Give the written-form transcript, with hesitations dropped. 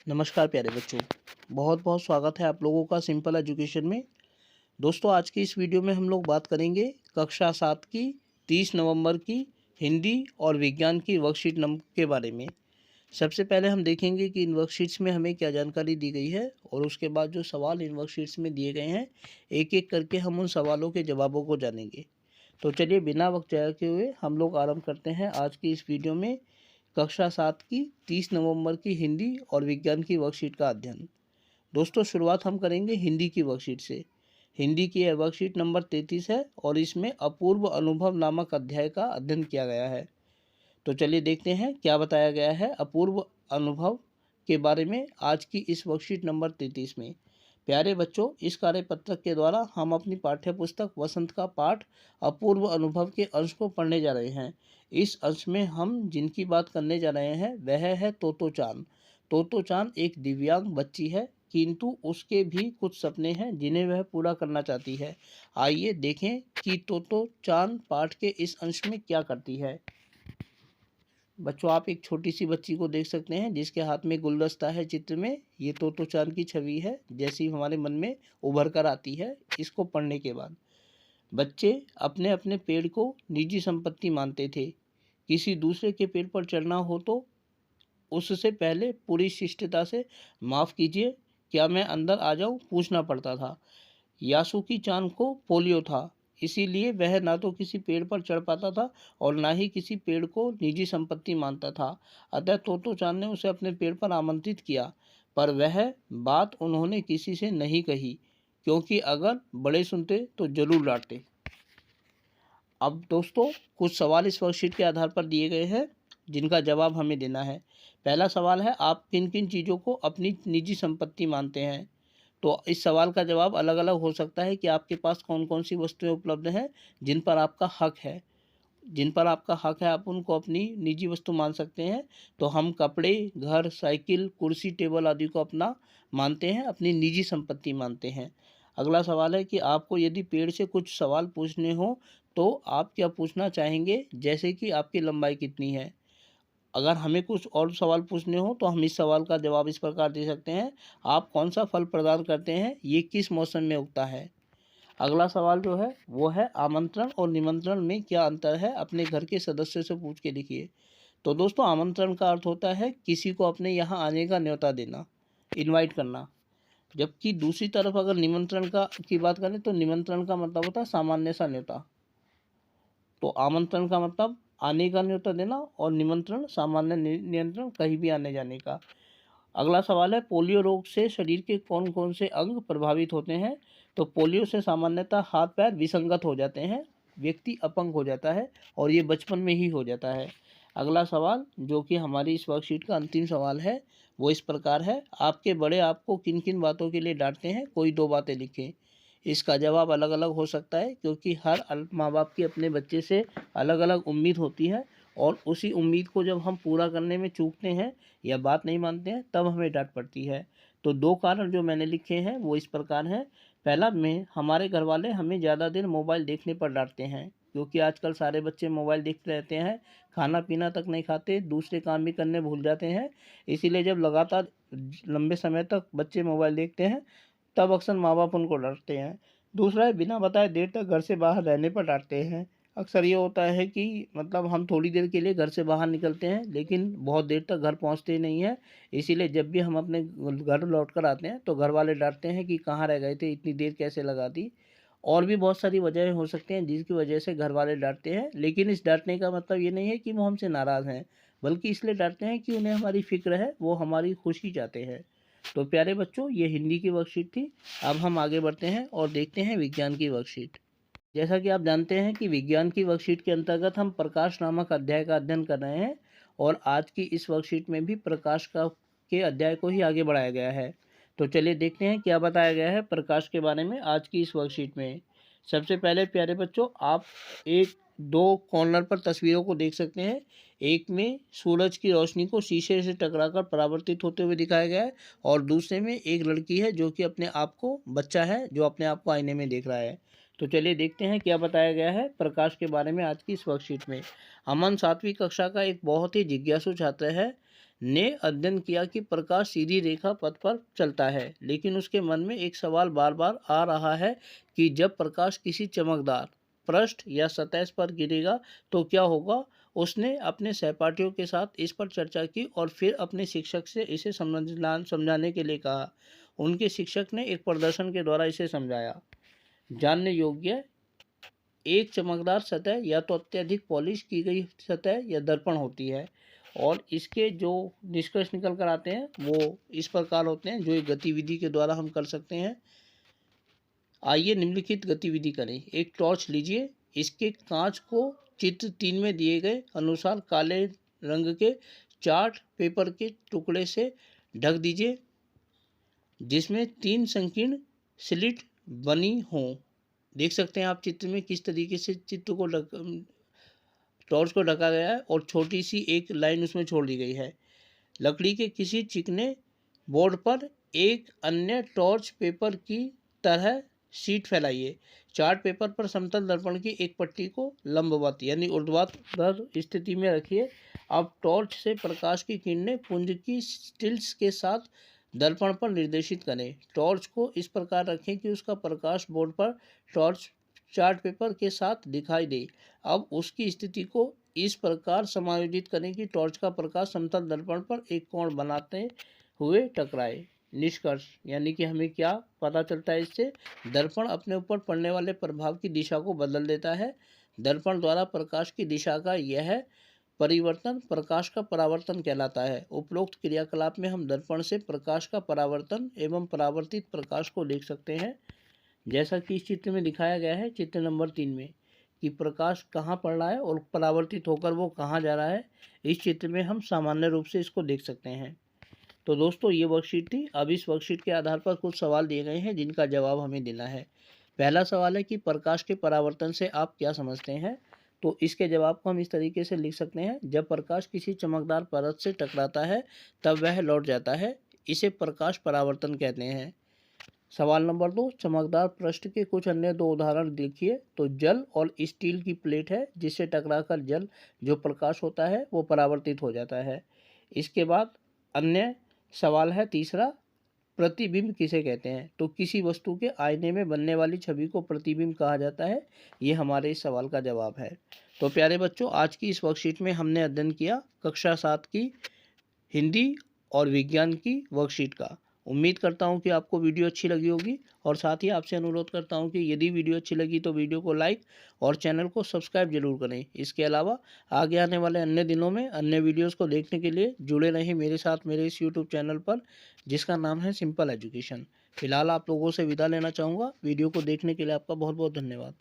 नमस्कार प्यारे बच्चों, बहुत बहुत स्वागत है आप लोगों का सिंपल एजुकेशन में। दोस्तों, आज की इस वीडियो में हम लोग बात करेंगे कक्षा 7 की 30 नवंबर की हिंदी और विज्ञान की वर्कशीट नंबर के बारे में। सबसे पहले हम देखेंगे कि इन वर्कशीट्स में हमें क्या जानकारी दी गई है और उसके बाद जो सवाल इन वर्कशीट्स में दिए गए हैं, एक एक करके हम उन सवालों के जवाबों को जानेंगे। तो चलिए बिना वक्त जाए के हुए हम लोग आरंभ करते हैं आज की इस वीडियो में कक्षा 7 की 30 नवंबर की हिंदी और विज्ञान की वर्कशीट का अध्ययन। दोस्तों, शुरुआत हम करेंगे हिंदी की वर्कशीट से। हिंदी की यह वर्कशीट नंबर 33 है और इसमें अपूर्व अनुभव नामक अध्याय का अध्ययन किया गया है। तो चलिए देखते हैं क्या बताया गया है अपूर्व अनुभव के बारे में आज की इस वर्कशीट नंबर 33 में। प्यारे बच्चों, इस कार्यपत्रक के द्वारा हम अपनी पाठ्य पुस्तक वसंत का पाठ अपूर्व अनुभव के अंश को पढ़ने जा रहे हैं। इस अंश में हम जिनकी बात करने जा रहे हैं वह है तोतो चान। तोतो चान एक दिव्यांग बच्ची है, किंतु उसके भी कुछ सपने हैं जिन्हें वह पूरा करना चाहती है। आइए देखें कि तोतो चान पाठ के इस अंश में क्या करती है। बच्चों, आप एक छोटी सी बच्ची को देख सकते हैं जिसके हाथ में गुलदस्ता है। चित्र में ये तोतो चान की छवि है जैसी हमारे मन में उभर कर आती है इसको पढ़ने के बाद। बच्चे अपने अपने पेड़ को निजी संपत्ति मानते थे। किसी दूसरे के पेड़ पर चढ़ना हो तो उससे पहले पूरी शिष्टता से माफ़ कीजिए, क्या मैं अंदर आ जाऊं, पूछना पड़ता था। यासुकी चान को पोलियो था, इसीलिए वह ना तो किसी पेड़ पर चढ़ पाता था और ना ही किसी पेड़ को निजी संपत्ति मानता था। अतः तोतो चान ने उसे अपने पेड़ पर आमंत्रित किया, पर वह बात उन्होंने किसी से नहीं कही, क्योंकि अगर बड़े सुनते तो जरूर डांटते। अब दोस्तों, कुछ सवाल इस वर्कशीट के आधार पर दिए गए हैं जिनका जवाब हमें देना है। पहला सवाल है, आप किन किन चीज़ों को अपनी निजी संपत्ति मानते हैं। तो इस सवाल का जवाब अलग अलग हो सकता है कि आपके पास कौन कौन सी वस्तुएं उपलब्ध हैं जिन पर आपका हक है। जिन पर आपका हक है आप उनको अपनी निजी वस्तु मान सकते हैं। तो हम कपड़े, घर, साइकिल, कुर्सी, टेबल आदि को अपना मानते हैं, अपनी निजी संपत्ति मानते हैं। अगला सवाल है कि आपको यदि पेड़ से कुछ सवाल पूछने हो तो आप क्या पूछना चाहेंगे, जैसे कि आपकी लंबाई कितनी है। अगर हमें कुछ और सवाल पूछने हो तो हम इस सवाल का जवाब इस प्रकार दे सकते हैं, आप कौन सा फल प्रदान करते हैं, ये किस मौसम में उगता है। अगला सवाल जो है वो है, आमंत्रण और निमंत्रण में क्या अंतर है, अपने घर के सदस्यों से पूछ के लिखिए। तो दोस्तों, आमंत्रण का अर्थ होता है किसी को अपने यहाँ आने का न्योता देना, इनवाइट करना। जबकि दूसरी तरफ अगर निमंत्रण का की बात करें तो निमंत्रण का मतलब होता है सामान्य सा न्योता। तो आमंत्रण का मतलब आने का न्योता देना और निमंत्रण सामान्य नियंत्रण, कहीं भी आने जाने का। अगला सवाल है, पोलियो रोग से शरीर के कौन कौन से अंग प्रभावित होते हैं। तो पोलियो से सामान्यतः हाथ पैर विसंगत हो जाते हैं, व्यक्ति अपंग हो जाता है और ये बचपन में ही हो जाता है। अगला सवाल जो कि हमारी इस वर्कशीट का अंतिम सवाल है वो इस प्रकार है, आपके बड़े आपको किन किन बातों के लिए डांटते हैं, कोई दो बातें लिखें। इसका जवाब अलग अलग हो सकता है क्योंकि हर माँ बाप की अपने बच्चे से अलग अलग उम्मीद होती है और उसी उम्मीद को जब हम पूरा करने में चूकते हैं या बात नहीं मानते हैं तब हमें डांट पड़ती है। तो दो कारण जो मैंने लिखे हैं वो इस प्रकार हैं। पहला में हमारे घर वाले हमें ज़्यादा देर मोबाइल देखने पर डांटते हैं, क्योंकि आजकल सारे बच्चे मोबाइल देखते रहते हैं, खाना पीना तक नहीं खाते, दूसरे काम भी करने भूल जाते हैं। इसीलिए जब लगातार लंबे समय तक बच्चे मोबाइल देखते हैं तब अक्सर माँ बाप उनको डांटते हैं। दूसरा है, बिना बताए देर तक घर से बाहर रहने पर डांटते हैं। अक्सर ये होता है कि मतलब हम थोड़ी देर के लिए घर से बाहर निकलते हैं लेकिन बहुत देर तक घर पहुंचते नहीं हैं। इसीलिए जब भी हम अपने घर लौट कर आते हैं तो घर वाले डांटते हैं कि कहाँ रह गए थे, इतनी देर कैसे लगा दी। और भी बहुत सारी वजहें हो सकती हैं जिसकी वजह से घर वाले डांटते हैं, लेकिन इस डांटने का मतलब ये नहीं है कि वो हमसे नाराज़ हैं, बल्कि इसलिए डांटते हैं कि उन्हें हमारी फिक्र है, वो हमारी खुशी चाहते हैं। तो प्यारे बच्चों, ये हिंदी की वर्कशीट थी। अब हम आगे बढ़ते हैं और देखते हैं विज्ञान की वर्कशीट। जैसा कि आप जानते हैं कि विज्ञान की वर्कशीट के अंतर्गत हम प्रकाश नामक अध्याय का अध्ययन कर रहे हैं और आज की इस वर्कशीट में भी प्रकाश का के अध्याय को ही आगे बढ़ाया गया है। तो चलिए देखते हैं क्या बताया गया है प्रकाश के बारे में आज की इस वर्कशीट में। सबसे पहले प्यारे बच्चों, आप एक दो कॉर्नर पर तस्वीरों को देख सकते हैं। एक में सूरज की रोशनी को शीशे से टकराकर परावर्तित होते हुए दिखाया गया है और दूसरे में एक लड़की है जो कि अपने आप को, बच्चा है जो अपने आप को आईने में देख रहा है। तो चलिए देखते हैं क्या बताया गया है प्रकाश के बारे में आज की इस वर्कशीट में। अमन 7वीं कक्षा का एक बहुत ही जिज्ञासु छात्र है। ने अध्ययन किया कि प्रकाश सीधी रेखा पथ पर चलता है, लेकिन उसके मन में एक सवाल बार बार आ रहा है कि जब प्रकाश किसी चमकदार पृष्ठ या सतह पर गिरेगा तो क्या होगा। उसने अपने सहपाठियों के साथ इस पर चर्चा की और फिर अपने शिक्षक से इसे समझाने के लिए कहा। उनके शिक्षक ने एक प्रदर्शन के द्वारा इसे समझाया। जानने योग्य, एक चमकदार सतह या तो अत्यधिक पॉलिश की गई सतह या दर्पण होती है, और इसके जो निष्कर्ष निकल कर आते हैं वो इस प्रकार होते हैं, जो एक गतिविधि के द्वारा हम कर सकते हैं। आइए निम्नलिखित गतिविधि करें। एक टॉर्च लीजिए, इसके कांच को चित्र 3 में दिए गए अनुसार काले रंग के चार्ट पेपर के टुकड़े से ढक दीजिए, जिसमें 3 संकीर्ण स्लिट बनी हों। देख सकते हैं आप चित्र में किस तरीके से चित्र को टॉर्च को ढका गया है और छोटी सी एक लाइन उसमें छोड़ दी गई है। लकड़ी के किसी चिकने बोर्ड पर एक अन्य टॉर्च पेपर की तरह शीट फैलाइए। चार्ट पेपर पर समतल दर्पण की एक पट्टी को लंबवत यानी ऊर्ध्वाधर स्थिति में रखिए। अब टॉर्च से प्रकाश की किरणें पुंज की स्टिल्स के साथ दर्पण पर निर्देशित करें। टॉर्च को इस प्रकार रखें कि उसका प्रकाश बोर्ड पर टॉर्च चार्ट पेपर के साथ दिखाई दे। अब उसकी स्थिति को इस प्रकार समायोजित करें कि टॉर्च का प्रकाश समतल दर्पण पर एक कोण बनाते हुए टकराए। निष्कर्ष यानी कि हमें क्या पता चलता है इससे, दर्पण अपने ऊपर पड़ने वाले प्रभाव की दिशा को बदल देता है। दर्पण द्वारा प्रकाश की दिशा का यह परिवर्तन प्रकाश का परावर्तन कहलाता है। उपरोक्त क्रियाकलाप में हम दर्पण से प्रकाश का परावर्तन एवं परावर्तित प्रकाश को देख सकते हैं, जैसा कि इस चित्र में दिखाया गया है, चित्र नंबर 3 में, कि प्रकाश कहाँ पड़ रहा है और परावर्तित होकर वो कहाँ जा रहा है। इस चित्र में हम सामान्य रूप से इसको देख सकते हैं। तो दोस्तों ये वर्कशीट थी। अब इस वर्कशीट के आधार पर कुछ सवाल दिए गए हैं जिनका जवाब हमें देना है। पहला सवाल है कि प्रकाश के परावर्तन से आप क्या समझते हैं। तो इसके जवाब को हम इस तरीके से लिख सकते हैं, जब प्रकाश किसी चमकदार परत से टकराता है तब वह लौट जाता है, इसे प्रकाश परावर्तन कहते हैं। सवाल नंबर 2, चमकदार पृष्ठ के कुछ अन्य 2 उदाहरण देखिए। तो जल और स्टील की प्लेट है, जिससे टकराकर जल जो प्रकाश होता है वो परावर्तित हो जाता है। इसके बाद अन्य सवाल है तीसरा, प्रतिबिंब किसे कहते हैं। तो किसी वस्तु के आईने में बनने वाली छवि को प्रतिबिंब कहा जाता है। ये हमारे इस सवाल का जवाब है। तो प्यारे बच्चों, आज की इस वर्कशीट में हमने अध्ययन किया कक्षा 7 की हिंदी और विज्ञान की वर्कशीट का। उम्मीद करता हूं कि आपको वीडियो अच्छी लगी होगी, और साथ ही आपसे अनुरोध करता हूं कि यदि वीडियो अच्छी लगी तो वीडियो को लाइक और चैनल को सब्सक्राइब जरूर करें। इसके अलावा आगे आने वाले अन्य दिनों में अन्य वीडियोस को देखने के लिए जुड़े रहें मेरे साथ मेरे इस यूट्यूब चैनल पर, जिसका नाम है सिंपल एजुकेशन। फिलहाल आप लोगों से विदा लेना चाहूँगा। वीडियो को देखने के लिए आपका बहुत बहुत धन्यवाद।